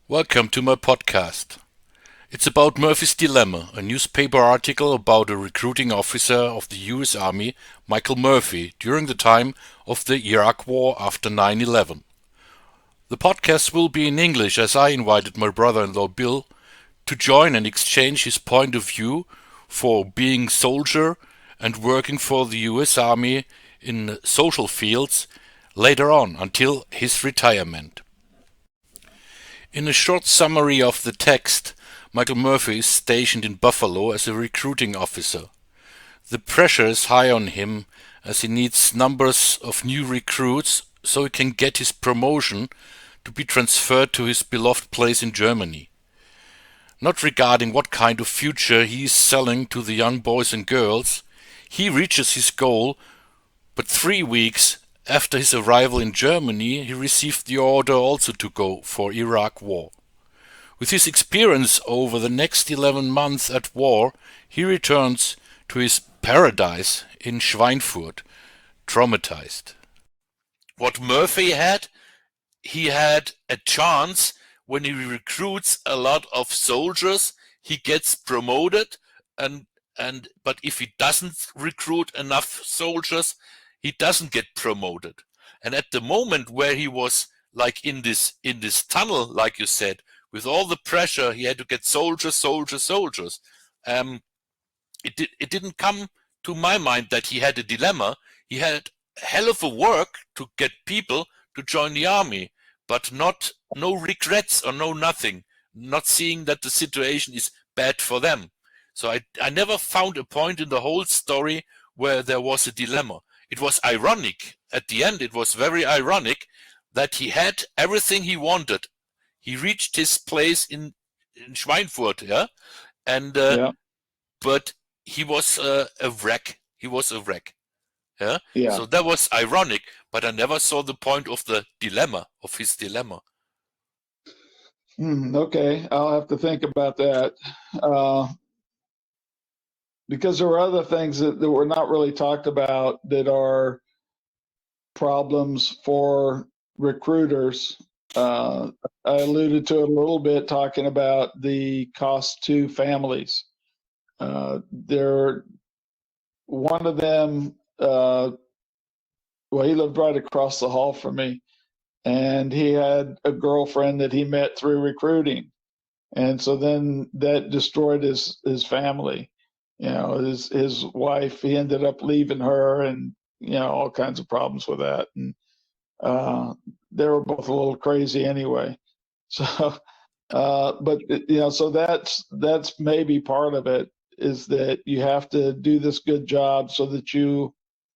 Welcome to my podcast. It's about Murphy's Dilemma, a newspaper article about a recruiting officer of the US Army, Michael Murphy, during the time of the Iraq War after 9/11. The podcast will be in English as I invited my brother-in-law Bill to join and exchange his point of view for being soldier and working for the US Army in social fields later on until his retirement. In a short summary of the text, Michael Murphy is stationed in Buffalo as a recruiting officer. The pressure is high on him as he needs numbers of new recruits so he can get his promotion to be transferred to his beloved place in Germany. Not regarding what kind of future he is selling to the young boys and girls, he reaches his goal, but 3 weeks after his arrival in Germany, he received the order also to go for Iraq War. With his experience over the next 11 months at war, he returns to his paradise in Schweinfurt, traumatized. What Murphy had, he had a chance when he recruits a lot of soldiers, he gets promoted, and but if he doesn't recruit enough soldiers, he doesn't get promoted. And at the moment where he was like in this tunnel, like you said, with all the pressure, he had to get soldiers, soldiers, soldiers. It didn't come to my mind that he had a dilemma. He had a hell of a work to get people to join the army, but no regrets or no nothing. Not seeing that the situation is bad for them. So I never found a point in the whole story where there was a dilemma. It was ironic. At the end, it was very ironic that he had everything he wanted. He reached his place in Schweinfurt, yeah, and Yeah, but he was a wreck. He was a wreck, yeah. yeah. So that was ironic, but I never saw the point of the dilemma of his dilemma. Okay, I'll have to think about that uh, because there were other things that were not really talked about that are problems for recruiters. I alluded to it a little bit talking about the cost to families. There, one of them, well, he lived right across the hall from me, and he had a girlfriend that he met through recruiting. And so then that destroyed his family. You know, his wife, he ended up leaving her, and all kinds of problems with that. And they were both a little crazy anyway. So, but so that's maybe part of it, is that you have to do this good job so that you,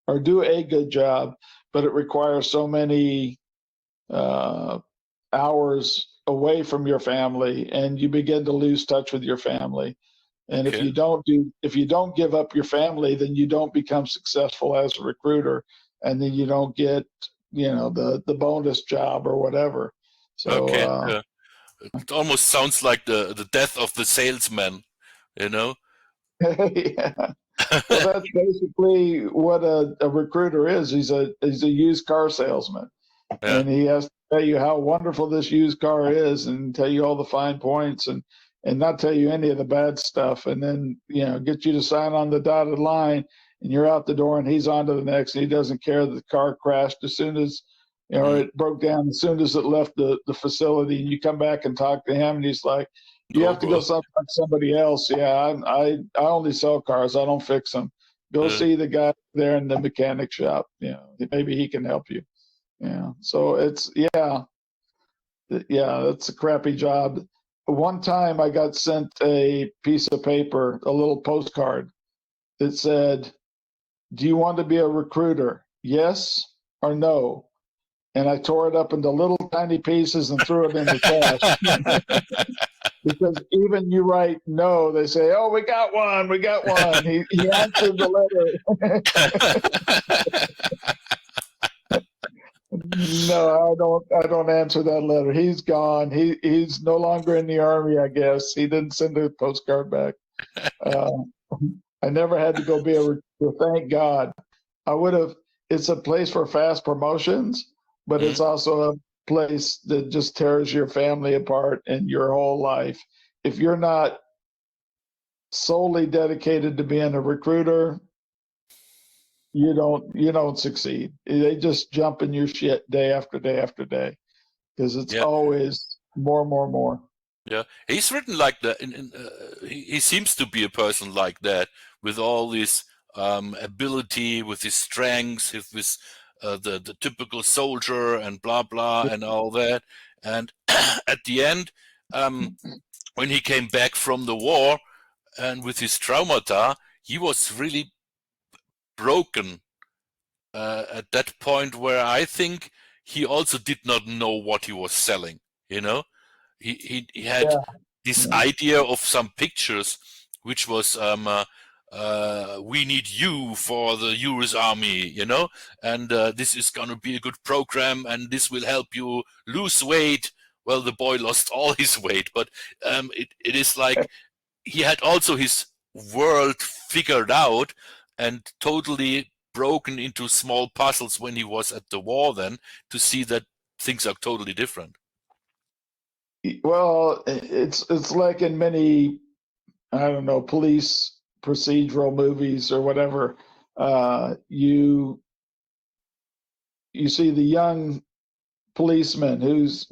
or do a good job, but it requires so many uh, hours away from your family, and you begin to lose touch with your family. And if Okay. you don't give up your family, then you don't become successful as a recruiter, and then you don't get the bonus job or whatever. So Okay. It almost sounds like the death of the salesman, you know? yeah. Well, that's basically what a recruiter is. He's a used car salesman, Yeah. and he has to tell you how wonderful this used car is, and tell you all the fine points, and not tell you any of the bad stuff, and then get you to sign on the dotted line, and you're out the door, and he's on to the next, and he doesn't care that the car crashed as soon as or Mm. it broke down as soon as it left the facility, and you come back and talk to him, and he's like, you Oh, have to go boy. like somebody else. Yeah, I only sell cars, I don't fix them. Go Uh, see the guy there in the mechanic shop. Maybe he can help you. So it's yeah, that's a crappy job. One time I got sent a piece of paper, a little postcard that said, "Do you want to be a recruiter? Yes or no?" And I tore it up into little tiny pieces and threw it in the trash. Because even you write no, they say, "Oh, we got one, we got one." He answered the letter. No, I don't answer that letter. He's gone. He's no longer in the army, I guess. He didn't send a postcard back. Uh, I never had to go be a recruiter. Thank God. I would have. It's a place for fast promotions, but it's Mm. also place that just tears your family apart and your whole life. If you're not solely dedicated to being a recruiter, you don't succeed. They just jump in your shit day after day after day because it's Yeah, always more, more, more. yeah. He's written like that. He seems to be a person like that, with all this ability, with his strengths, with the typical soldier and blah blah and all that. And at the end, um, when he came back from the war and with his traumata, he was really broken at that point, where I think he also did not know what he was selling. You know, he had Yeah, this yeah, idea of some pictures, which was we need you for the US Army, you know, and this is gonna be a good program, and this will help you lose weight. Well, the boy lost all his weight, but it is like he had also his world figured out and totally broken into small puzzles when he was at the war, then to see that things are totally different. well, it's like in many, I don't know, police procedural movies or whatever. You see the young policeman who's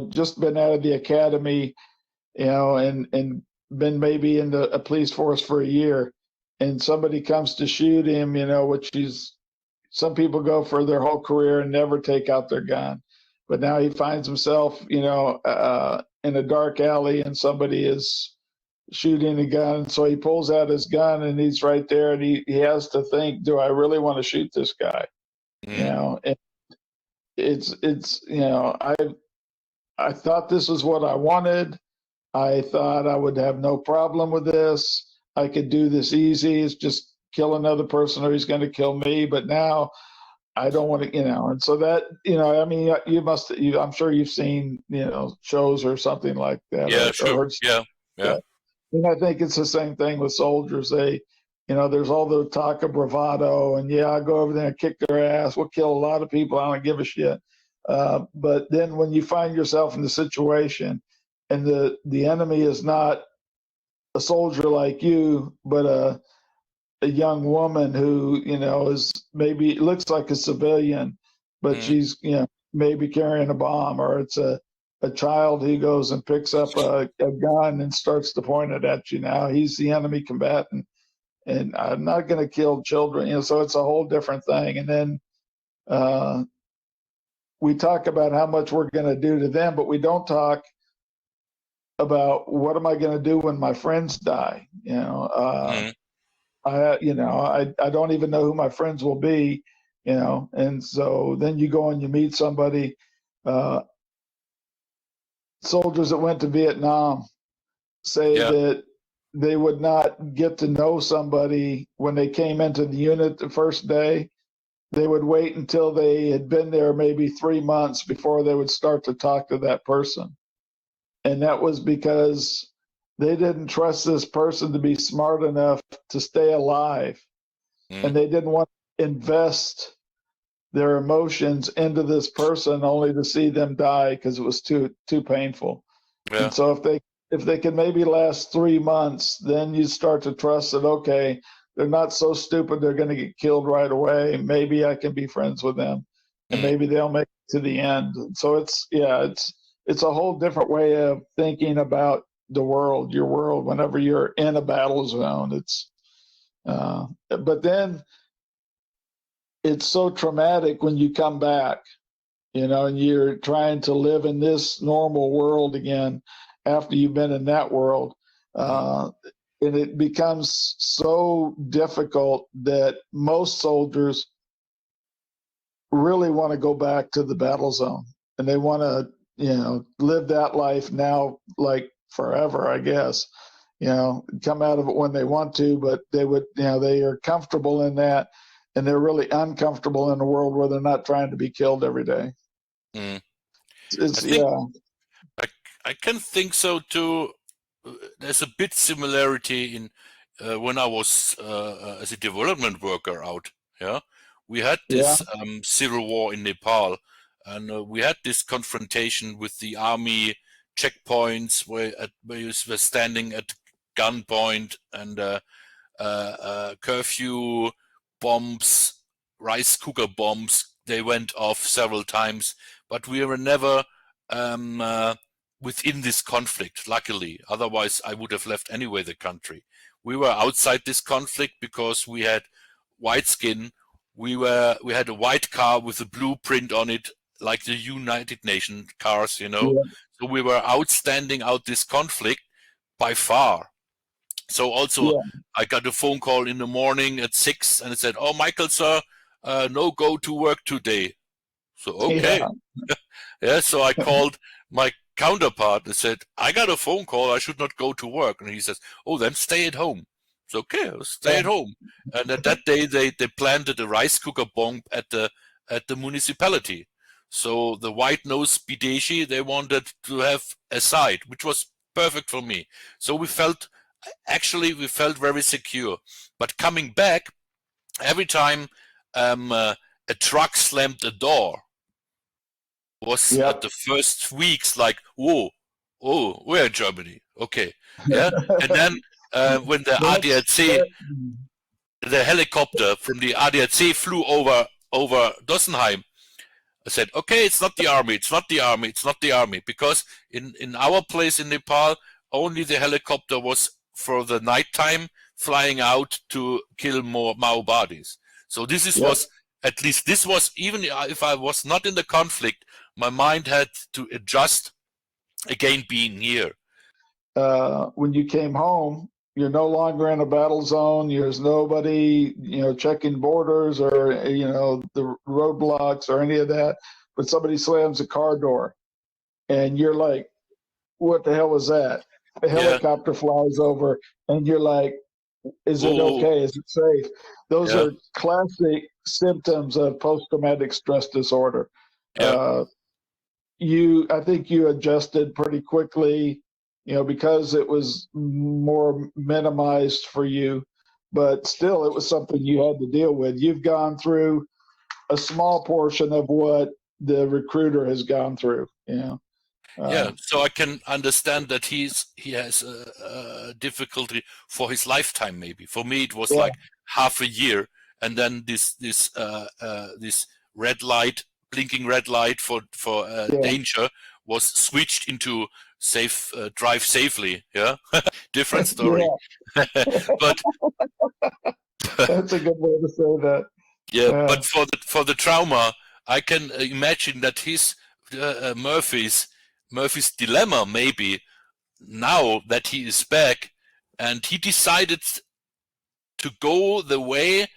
just been out of the academy, and been maybe in a police force for a year, and somebody comes to shoot him, which is, some people go for their whole career and never take out their gun, but now he finds himself, in a dark alley and somebody is shooting a gun, so he pulls out his gun and he's right there, and he has to think, do I really want to shoot this guy? Mm, And it's I thought this was what I wanted. I thought I would have no problem with this. I could do this easy. It's just kill another person or he's going to kill me. But now I don't want to, and so that, I mean, I'm sure you've seen, shows or something like that, yeah, or sure. heard Yeah, yeah. that. And I think it's the same thing with soldiers. There's all the talk of bravado and, yeah, I'll go over there and kick their ass. We'll kill a lot of people. I don't give a shit. But then when you find yourself in the situation and the enemy is not a soldier like you, but a young woman who, is maybe looks like a civilian, but Mm, she's, maybe carrying a bomb, or it's a child who goes and picks up a gun and starts to point it at you. Now he's the enemy combatant, and I'm not going to kill children, so it's a whole different thing. And then uh, we talk about how much we're going to do to them, but we don't talk about what am I going to do when my friends die. mm, I don't even know who my friends will be, and so then you go and you meet somebody, uh, soldiers that went to Vietnam say yeah. that they would not get to know somebody when they came into the unit the first day. They would wait until they had been there maybe 3 months before they would start to talk to that person. And that was because they didn't trust this person to be smart enough to stay alive. Mm, And they didn't want to invest their emotions into this person only to see them die because it was too painful. yeah. And so if they can maybe last 3 months, then you start to trust that, okay, they're not so stupid they're going to get killed right away. Maybe I can be friends with them, and Mm, maybe they'll make it to the end. So it's a whole different way of thinking about the world, your world. Whenever you're in a battle zone, but then it's so traumatic when you come back, and you're trying to live in this normal world again after you've been in that world. mm, Uh, and it becomes so difficult that most soldiers really want to go back to the battle zone, and they want to, live that life now, like forever, I guess, come out of it when they want to, but they would, they are comfortable in that, and they're really uncomfortable in a world where they're not trying to be killed every day. mm. I think Yeah, I, I can think so too. There's a bit similarity in when I was as a development worker out. Yeah, we had yeah, this civil war in Nepal, And we had this confrontation with the army checkpoints where you were standing at gunpoint, and curfew bombs, rice cooker bombs, they went off several times, but we were never within this conflict, luckily. Otherwise, I would have left anyway the country. We were outside this conflict because we had white skin. We had a white car with a blue print on it, like the United Nations cars, Yeah. So we were outstanding out this conflict by far. So also, Yeah. I got a phone call in the morning at 6, and it said, "Oh, Michael, sir, no go to work today." So, okay. Yeah. Yeah, so I called my counterpart and said, "I got a phone call, I should not go to work." And he says, "Oh, then stay at home." It's okay, I'll stay at home. And at that day, they planted a rice cooker bomb at the municipality. So the white-nosed Bideshi, they wanted to have a side, which was perfect for me. So we felt very secure. But coming back, every time a truck slammed the door, was Yep. at the first weeks like, whoa, we're in Germany. Okay. Yeah. And then when the ADAC, the helicopter from the ADAC flew over Dossenheim, I said, okay, it's not the army, it's not the army, it's not the army. Because in our place in Nepal, only the helicopter was for the nighttime flying out to kill more Maowadis. So was, at least this was, even if I was not in the conflict, my mind had to adjust again being here. When you came home, you're no longer in a battle zone. There's nobody, checking borders or, the roadblocks or any of that. But somebody slams a car door and you're like, what the hell was that? A helicopter flies over and you're like, is it okay? Is it safe? Those are classic symptoms of post-traumatic stress disorder. Yeah. I think you adjusted pretty quickly, because it was more minimized for you, but still it was something you had to deal with. You've gone through a small portion of what the recruiter has gone through, so I can understand that he has a difficulty for his lifetime. Maybe for me it was like half a year, and then this red light, blinking red light for danger, was switched into drive safely. Yeah, different story. But that's a good way to say that. Yeah, but for the trauma, I can imagine that his Murphy's dilemma, maybe now that he is back, and he decided to go the way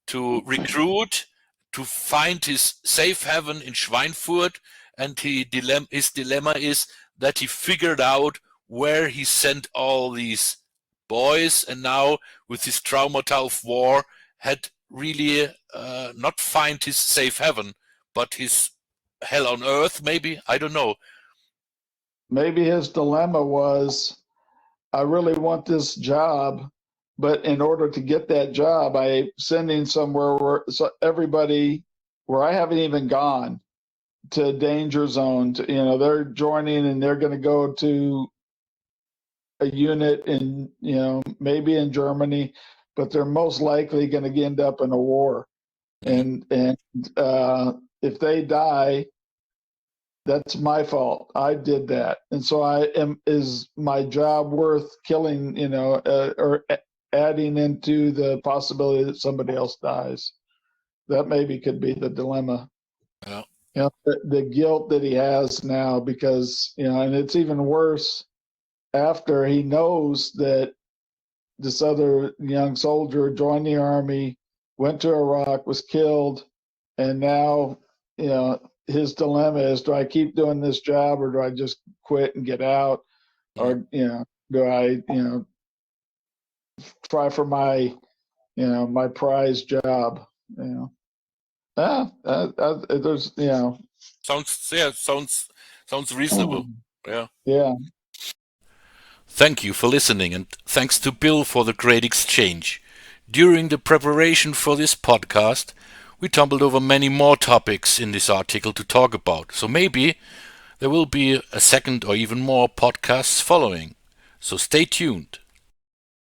to recruit, to find his safe haven in Schweinfurt, and his dilemma is that he figured out where he sent all these boys, and now with his traumata of war had really not find his safe haven, but his hell on earth, maybe. I don't know. Maybe his dilemma was, I really want this job, but in order to get that job, I'm sending somewhere where everybody, where I haven't even gone, to a danger zone. They're joining and they're going to go to a unit in, maybe in Germany, but they're most likely going to end up in a war. And if they die, that's my fault. I did that. And so is my job worth killing, or adding into the possibility that somebody else dies? That maybe could be the dilemma. Yeah. The guilt that he has now, because, and it's even worse after he knows that this other young soldier joined the army, went to Iraq, was killed, and now, his dilemma is, do I keep doing this job or do I just quit and get out? Or, do I, try for my, my prize job, there's, Sounds reasonable. Yeah. Yeah. Thank you for listening, and thanks to Bill for the great exchange. During the preparation for this podcast, We tumbled over many more topics in this article to talk about, so maybe there will be a second or even more podcasts following. So stay tuned.